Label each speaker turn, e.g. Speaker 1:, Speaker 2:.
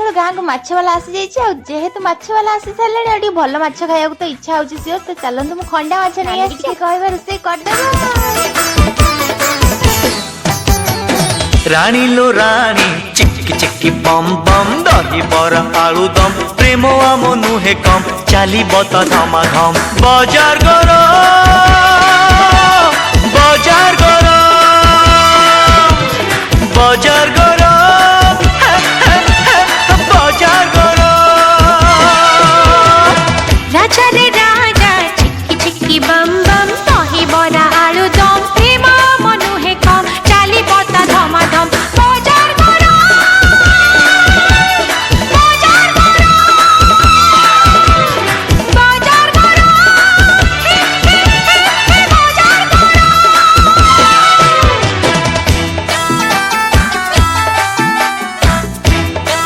Speaker 1: सकाल गाँ को माछ वाला आसी जाइए जेहेतु माछ वाला आसी सारे भल माछ खाया तो इच्छा होची सियोर तो चलतु मु खंडा माछ नहीं आसी कहबा रोसे करदे
Speaker 2: रानी लो रानी चिक्की चिक्की बम बम दही बर आलू दम प्रेम आम नुहे कम चली बत धमा धम बाजार गरम बाजार गरम बाजार गरम।